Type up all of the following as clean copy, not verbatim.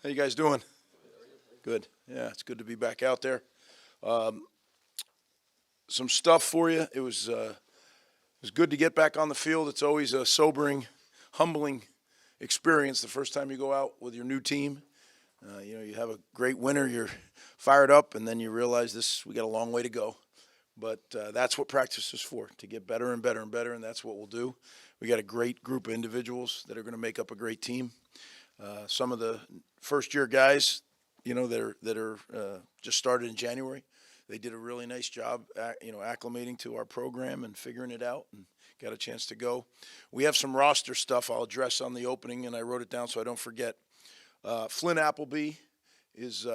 How you guys doing? Good. Yeah, it's good to be back out there. Um, some stuff for you. It was good to get back on the field. It's always a sobering, humbling experience the first time you go out with your new team. You have a great winner, you're fired up, and then you realize we got a long way to go. But that's what practice is for, to get better and better and better, and that's what we'll do. We got a great group of individuals that are going to make up a great team. Some of the first-year guys, that are just started in January, they did a really nice job, acclimating to our program and figuring it out, and got a chance to go. We have some roster stuff I'll address on the opening, and I wrote it down so I don't forget. Flynn Appleby is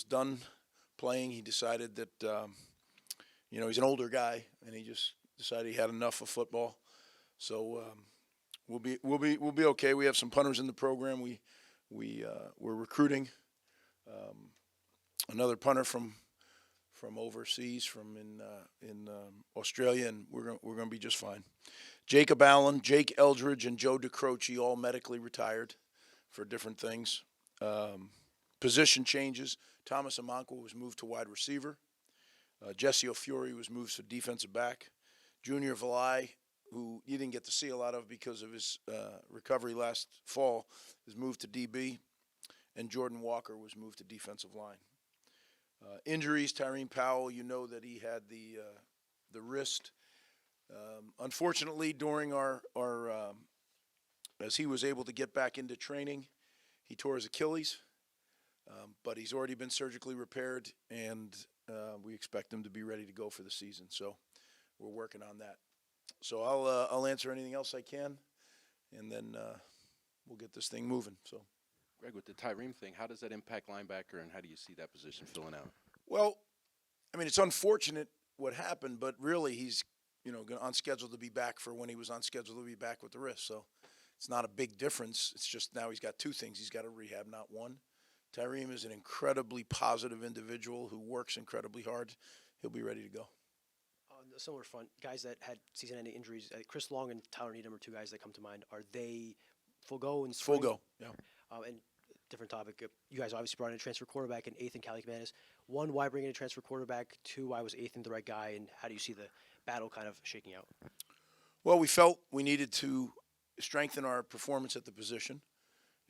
done playing. He decided that he's an older guy, and he just decided he had enough of football. So we'll be okay. We have some punters in the program. We're recruiting another punter from overseas, from in Australia, and we're going to be just fine. Jacob Allen, Jake Eldridge, and Joe DeCroce all medically retired for different things. Position changes. Thomas Amanqua was moved to wide receiver. Jesse O'Fury was moved to defensive back. Junior Valai, who you didn't get to see a lot of because of his recovery last fall, is moved to DB. And Jordan Walker was moved to defensive line. Injuries, Tyreen Powell, you know that he had the wrist. Unfortunately, during our as he was able to get back into training, he tore his Achilles, but he's already been surgically repaired, and we expect him to be ready to go for the season. So we're working on that. So I'll answer anything else I can, and then we'll get this thing moving. So. Greg, with the Tyreen thing, how does that impact linebacker, and how do you see that position filling out? Well, I mean, it's unfortunate what happened, but really he's, on schedule to be back for when he was on schedule to be back with the wrist. So it's not a big difference. It's just now he's got two things. He's got to rehab, not one. Tyreen is an incredibly positive individual who works incredibly hard. He'll be ready to go. On the similar front, guys that had season-ending injuries, Chris Long and Tyler Needham are two guys that come to mind. Are they full go in spring? Full go, yeah. And different topic, you guys obviously brought in a transfer quarterback in Ethan Calicanis. One, why bring in a transfer quarterback? Two, why was Ethan the right guy? And how do you see the battle kind of shaking out? Well, we felt we needed to strengthen our performance at the position,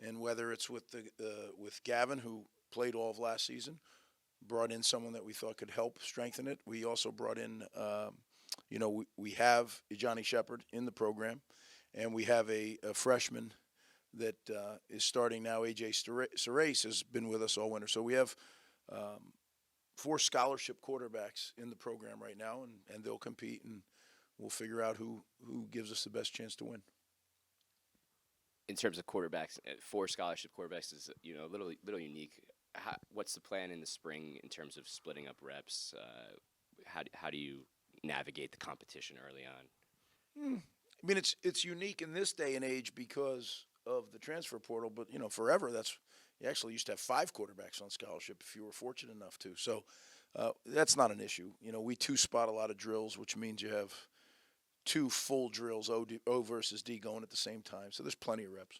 and whether it's with Gavin, who played all of last season, brought in someone that we thought could help strengthen it. We also brought in, we have Johnny Shepard in the program, and we have a freshman that is starting now. A.J. Serace has been with us all winter. So we have 4 scholarship quarterbacks in the program right now, and they'll compete, and we'll figure out who gives us the best chance to win. In terms of quarterbacks, 4 scholarship quarterbacks is a little unique. What's the plan in the spring in terms of splitting up reps? How do you navigate the competition early on? I mean, it's unique in this day and age because of the transfer portal, but forever you actually used to have 5 quarterbacks on scholarship if you were fortunate enough to. So that's not an issue. We 2-spot a lot of drills, which means you have 2 full drills, O versus D, going at the same time. So there's plenty of reps.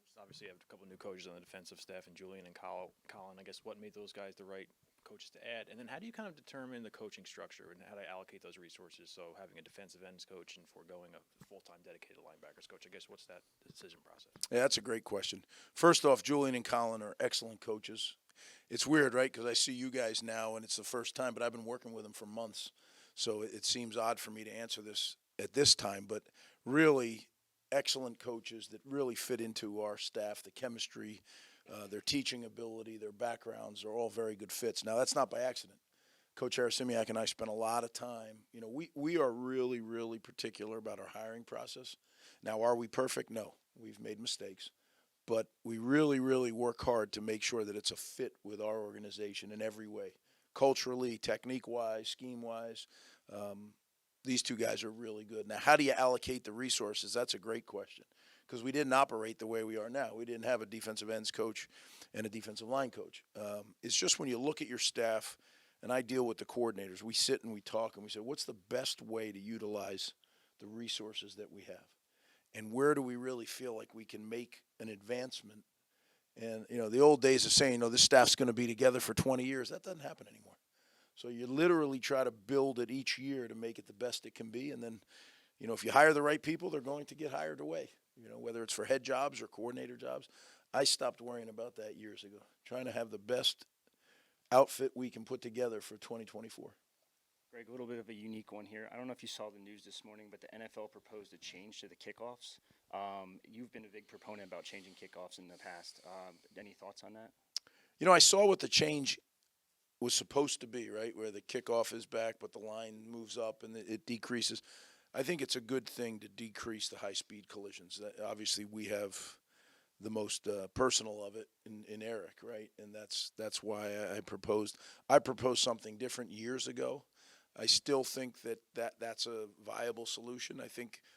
Just obviously have a couple of new coaches on the defensive staff, and Julian and Colin. I guess what made those guys the right coaches to add? And then how do you kind of determine the coaching structure and how to allocate those resources? So having a defensive ends coach and foregoing a full-time dedicated linebackers coach, I guess what's that decision process? Yeah, that's a great question. First off, Julian and Colin are excellent coaches. It's weird, right? Because I see you guys now, and it's the first time, but I've been working with them for months. So it seems odd for me to answer this at this time, but really excellent coaches that really fit into our staff, the chemistry, their teaching ability, their backgrounds are all very good fits. Now, that's not by accident. Coach Harasimiak and I spent a lot of time. We are really, really particular about our hiring process. Now, are we perfect? No. We've made mistakes. But we really, really work hard to make sure that it's a fit with our organization in every way. Culturally, technique-wise, scheme-wise. These 2 guys are really good. Now, how do you allocate the resources? That's a great question, because we didn't operate the way we are now. We didn't have a defensive ends coach and a defensive line coach. It's just when you look at your staff, and I deal with the coordinators, we sit and we talk and we say, what's the best way to utilize the resources that we have? And where do we really feel like we can make an advancement And, the old days of saying, this staff's going to be together for 20 years, that doesn't happen anymore. So you literally try to build it each year to make it the best it can be. And then, if you hire the right people, they're going to get hired away, whether it's for head jobs or coordinator jobs. I stopped worrying about that years ago, trying to have the best outfit we can put together for 2024. Greg, a little bit of a unique one here. I don't know if you saw the news this morning, but the NFL proposed a change to the kickoffs. You've been a big proponent about changing kickoffs in the past. Any thoughts on that? I saw what the change was supposed to be, right, where the kickoff is back, but the line moves up and it decreases. I think it's a good thing to decrease the high-speed collisions. Obviously, we have the most personal of it in Eric, right, and that's why I proposed something different years ago. I still think that's a viable solution.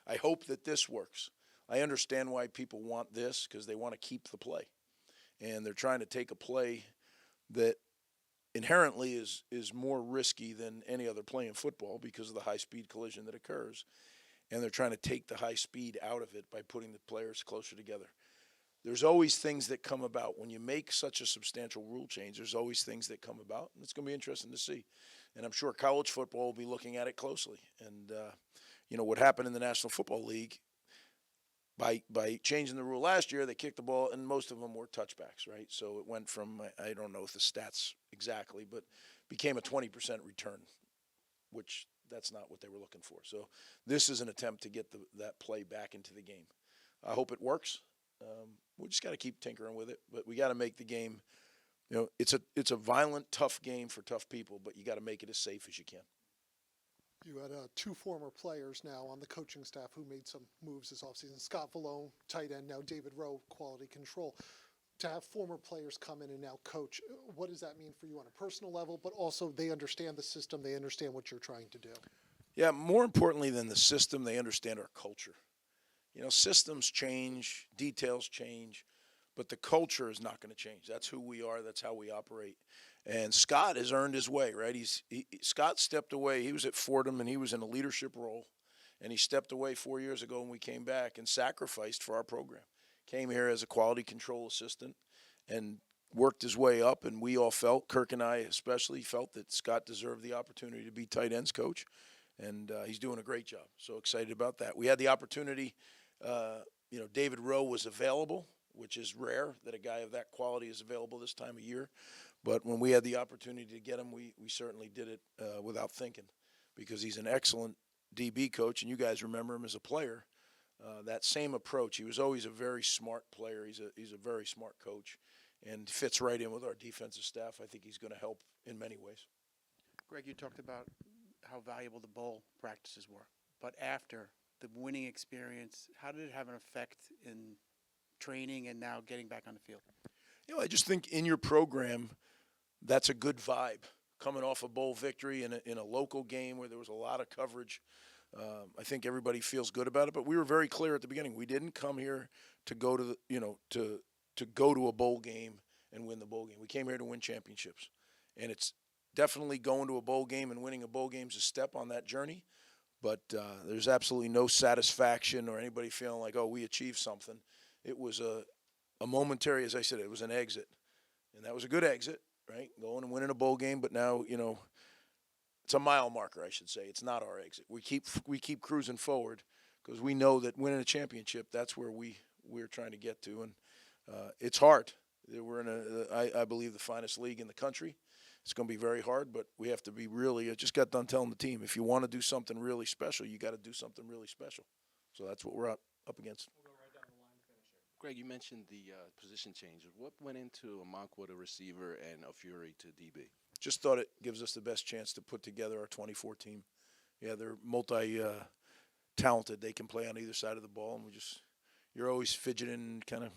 I hope that this works. I understand why people want this because they want to keep the play, and they're trying to take a play that inherently is more risky than any other play in football because of the high-speed collision that occurs, and they're trying to take the high speed out of it by putting the players closer together. There's always things that come about. When you make such a substantial rule change, there's always things that come about, and it's going to be interesting to see. And I'm sure college football will be looking at it closely. And, what happened in the National Football League, by changing the rule last year, they kicked the ball, and most of them were touchbacks, right? So it went from, I don't know if the stats exactly, but became a 20% return, which that's not what they were looking for. So this is an attempt to get that play back into the game. I hope it works. We just got to keep tinkering with it, but we got to make the game. It's a violent, tough game for tough people, but you got to make it as safe as you can. You had two former players now on the coaching staff who made some moves this offseason. Scott Vallone, tight end, now David Rowe, quality control. To have former players come in and now coach, what does that mean for you on a personal level, but also they understand the system, they understand what you're trying to do? Yeah, more importantly than the system, they understand our culture. Systems change, details change, but the culture is not going to change. That's who we are. That's how we operate. And Scott has earned his way, right? Scott stepped away. He was at Fordham, and he was in a leadership role. And he stepped away 4 years ago when we came back and sacrificed for our program. Came here as a quality control assistant and worked his way up. And we all felt, Kirk and I especially, felt that Scott deserved the opportunity to be tight ends coach. And he's doing a great job. So excited about that. We had the opportunity. David Rowe was available, which is rare that a guy of that quality is available this time of year. But when we had the opportunity to get him, we certainly did it without thinking because he's an excellent DB coach, and you guys remember him as a player. That same approach. He was always a very smart player. He's a very smart coach and fits right in with our defensive staff. I think he's going to help in many ways. Greg, you talked about how valuable the bowl practices were, but after the winning experience, how did it have an effect in training and now getting back on the field? I just think in your program, that's a good vibe. Coming off a bowl victory in a local game where there was a lot of coverage, I think everybody feels good about it. But we were very clear at the beginning. We didn't come here to go to to go to a bowl game and win the bowl game. We came here to win championships, and it's definitely going to a bowl game and winning a bowl game is a step on that journey. But there's absolutely no satisfaction or anybody feeling like, oh, we achieved something. It was a momentary, as I said, it was an exit. And that was a good exit, right? Going and winning a bowl game, but now, it's a mile marker, I should say. It's not our exit. We keep cruising forward because we know that winning a championship, that's where we're trying to get to. And it's hard. We're in I believe, the finest league in the country. It's going to be very hard, but we have to be really, I just got done telling the team, if you want to do something really special, you got to do something really special. So that's what we're up against. Greg, you mentioned the position changes. What went into a Monkwood, a receiver, and a Fury to DB? Just thought it gives us the best chance to put together our 24 team. Yeah, they're multi-talented. They can play on either side of the ball, and you're always fidgeting, kind of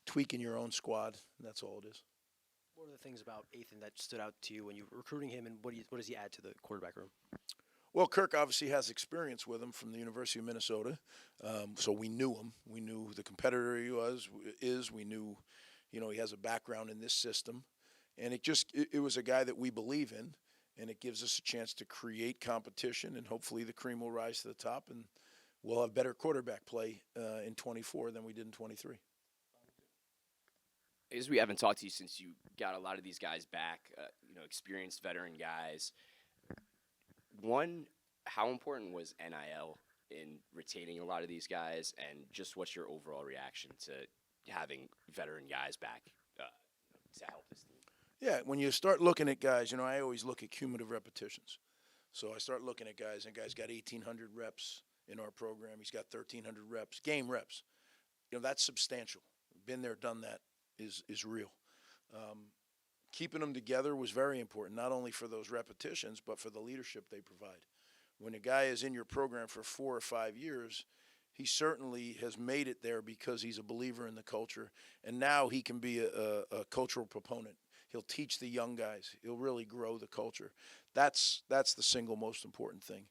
tweaking your own squad, and that's all it is. What are the things about Ethan that stood out to you when you were recruiting him, and what does he add to the quarterback room? Well, Kirk obviously has experience with him from the University of Minnesota, so we knew him. We knew the competitor he is. We knew, he has a background in this system, and it was a guy that we believe in, and it gives us a chance to create competition, and hopefully the cream will rise to the top, and we'll have better quarterback play in 24 than we did in 23. As we haven't talked to you since you got a lot of these guys back, experienced veteran guys. One, how important was NIL in retaining a lot of these guys, and just what's your overall reaction to having veteran guys back to help this team? Yeah, when you start looking at guys, I always look at cumulative repetitions. So I start looking at guys, and guys got 1,800 reps in our program. He's got 1,300 reps, game reps. That's substantial. Been there, done that is real. Keeping them together was very important, not only for those repetitions, but for the leadership they provide. When a guy is in your program for 4 or 5 years, he certainly has made it there because he's a believer in the culture, and now he can be a cultural proponent. He'll teach the young guys. He'll really grow the culture. That's the single most important thing.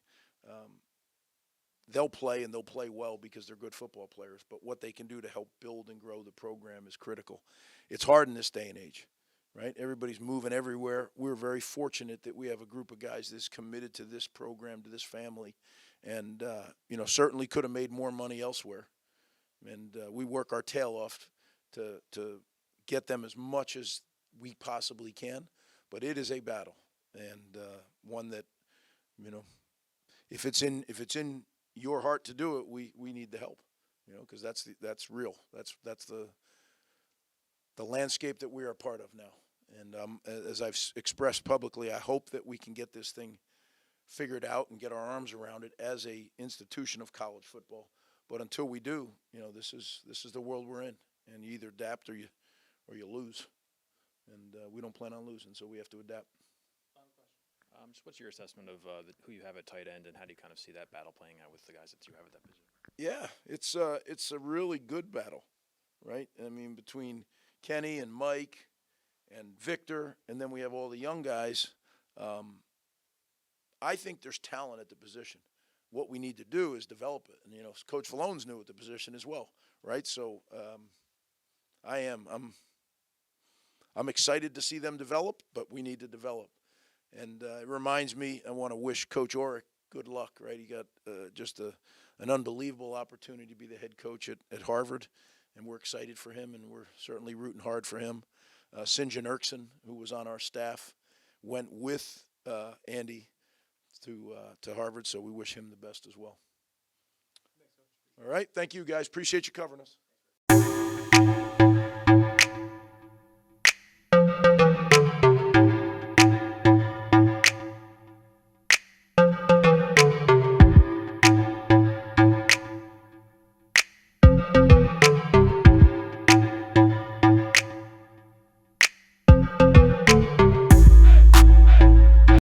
They'll play, and they'll play well because they're good football players, but what they can do to help build and grow the program is critical. It's hard in this day and age, right? Everybody's moving everywhere. We're very fortunate that we have a group of guys that's committed to this program, to this family, and certainly could have made more money elsewhere. And we work our tail off to get them as much as we possibly can, but it is a battle, and one that, if it's in your heart to do it, we need the help, because that's real. That's the landscape that we are a part of now. And as I've expressed publicly, I hope that we can get this thing figured out and get our arms around it as a institution of college football. But until we do, this is the world we're in, and you either adapt or you lose. And we don't plan on losing, so we have to adapt. Just what's your assessment of who you have at tight end, and how do you kind of see that battle playing out with the guys that you have at that position? Yeah, it's a really good battle, right? I mean, between Kenny and Mike and Victor, and then we have all the young guys. I think there's talent at the position. What we need to do is develop it, and Coach Fallone's new at the position as well, right? So I'm excited to see them develop, but we need to develop. And it reminds me, I want to wish Coach Orrick good luck, right? He got just an unbelievable opportunity to be the head coach at Harvard, and we're excited for him, and we're certainly rooting hard for him. Sinjin Erkson, who was on our staff, went with Andy to Harvard, so we wish him the best as well. All right, thank you, guys. Appreciate you covering us.